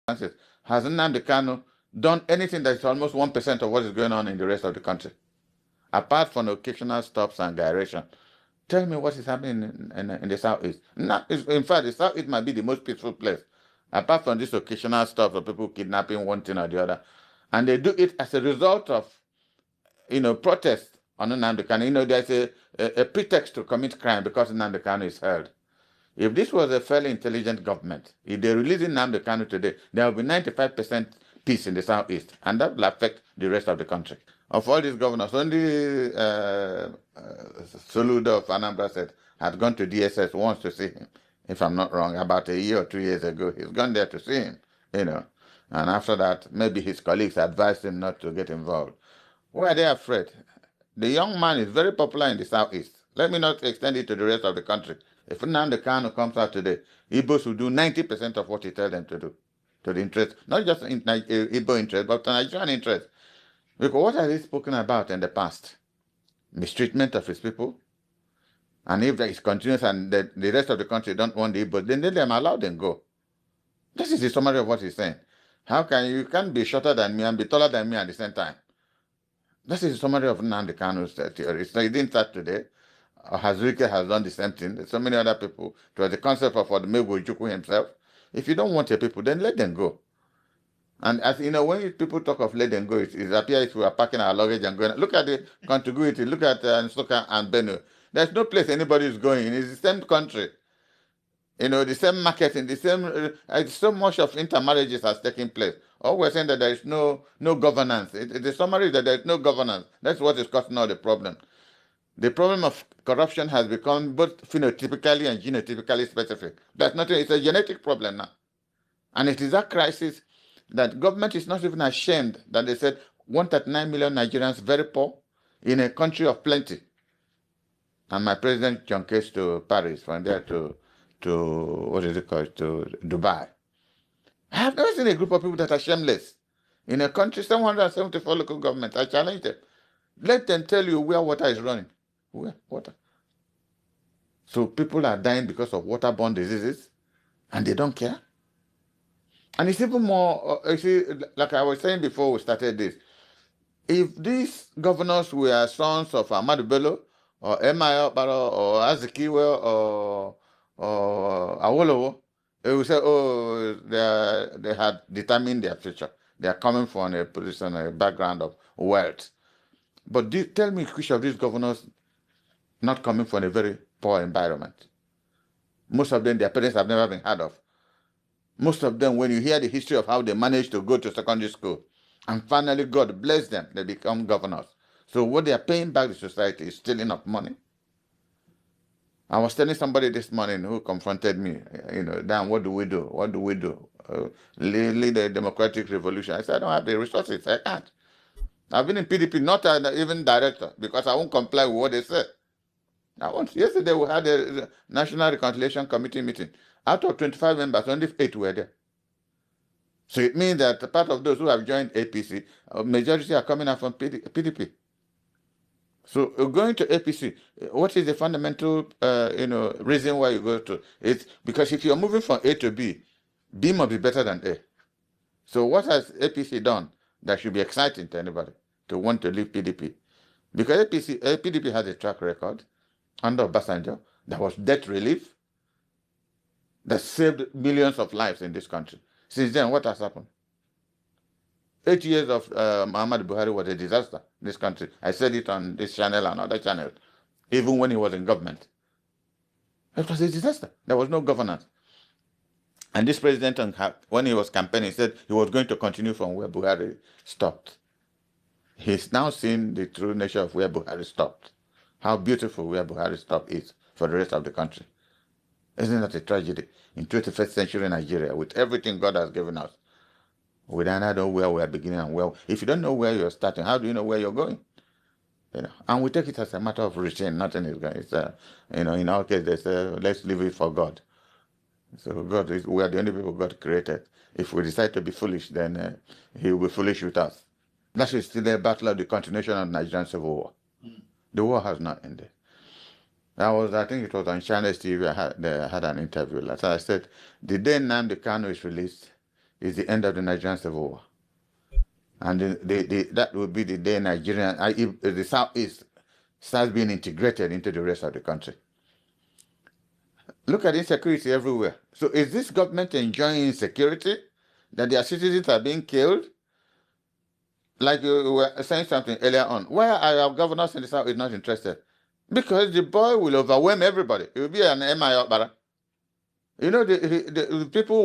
Has Nnamdi Kalu done anything that is almost 1% of what is going on in the rest of the country? Apart from occasional stops and gyration. Tell me what is happening in the Southeast. In fact, the Southeast might be the most peaceful place, apart from this occasional stuff of people kidnapping one thing or the other. And they do it as a result of, protest on Nnamdi Kanu. There's a pretext to commit crime because Nnamdi Kanu is held. If this was a fairly intelligent government, if they release Nnamdi Kanu today, there will be 95% peace in the Southeast, and that will affect the rest of the country. Of all these governors, only Soludo of Anambra State had gone to DSS once to see him, if I'm not wrong, about a year or 2 years ago. He's gone there to see him, And after that, maybe his colleagues advised him not to get involved. Why are they afraid? The young man is very popular in the Southeast. Let me not extend it to the rest of the country. If Nnamdi Kanu comes out today, Igbos will do 90% of what he tells them to do, to the interest, not just in Igbo interest, but Nigerian interest. Because what has he spoken about in the past? Mistreatment of his people. And if that continues and the rest of the country don't want the Igbo, then let them allow them go. This is the summary of what he's saying. You can't be shorter than me and be taller than me at the same time. This is the summary of Nnamdi Kanu's theory. So he didn't start today. Hazrike has done the same thing. There's so many other people. It was the concept of Odumegwu Ojukwu himself. If you don't want your people, then let them go. And as you know, when people talk of let them go, it appears if we are packing our luggage and going. Look at the contiguity. Look at Nsukka and Benue. There's no place anybody is going. It's the same country. The same marketing, the same. So much of intermarriages has taken place. All we're saying that there is no governance. The summary is that there is no governance. That's what is causing all the problem. The problem of corruption has become both phenotypically and genotypically specific. That's nothing. It's a genetic problem now. And it is that crisis that government is not even ashamed that they said 139 million Nigerians very poor in a country of plenty. And my president John Case to Paris, from there to what is it called, to Dubai. I have never seen a group of people that are shameless. In a country, 774 local governments, I challenge them. Let them tell you where water is running. Where? Water. So people are dying because of waterborne diseases, and they don't care. And it's even more, like I was saying before we started this, if these governors were sons of Ahmadu Bello, or Emma Baro, or Azikiwe, or Awolowo, they will say, oh, they had determined their future. They are coming from a position, a background of wealth. But tell me which of these governors not coming from a very poor environment? Most of them, their parents have never been heard of. Most of them, when you hear the history of how they managed to go to secondary school, and finally God bless them, they become governors. So what they are paying back to society is stealing of money. I was telling somebody this morning who confronted me, Dan, what do we do? What do we do? Lead a democratic revolution. I said, I don't have the resources. I can't. I've been in PDP, not even director, because I won't comply with what they said. Yesterday we had a National Reconciliation Committee meeting. Out of 25 members, only 8 were there. So it means that part of those who have joined APC, majority are coming out from PDP. So going to APC, what is the fundamental, reason why you go to? It's because if you're moving from A to B, B must be better than A. So what has APC done that should be exciting to anybody to want to leave PDP? Because PDP has a track record under Obasanjo. There was debt relief that saved millions of lives in this country. Since then, what has happened? 8 years of Muhammad Buhari was a disaster in this country. I said it on this channel and other channels, even when he was in government. It was a disaster. There was no governance. And this president, when he was campaigning, said he was going to continue from where Buhari stopped. He's now seen the true nature of where Buhari stopped. How beautiful where Buhari stopped is for the rest of the country. Isn't that a tragedy? In 21st century Nigeria, with everything God has given us, we don't know where we are beginning and where. If you don't know where you're starting, how do you know where you're going? And we take it as a matter of routine. Nothing is going. It's in our case, they say, let's leave it for God. So we are the only people God created. If we decide to be foolish, then He will be foolish with us. That is still a battle of the continuation of the Nigerian Civil War. The war has not ended. I think it was on China's TV, they had an interview. Like I said, the day Nnamdi Kanu is released, is the end of the Nigerian Civil War. And that will be the day if the Southeast starts being integrated into the rest of the country. Look at insecurity everywhere. So is this government enjoying insecurity? That their citizens are being killed? Like you were saying something earlier on. Why are our governors in the South not interested? Because the boy will overwhelm everybody. It will be an MI Okpara. You know, the people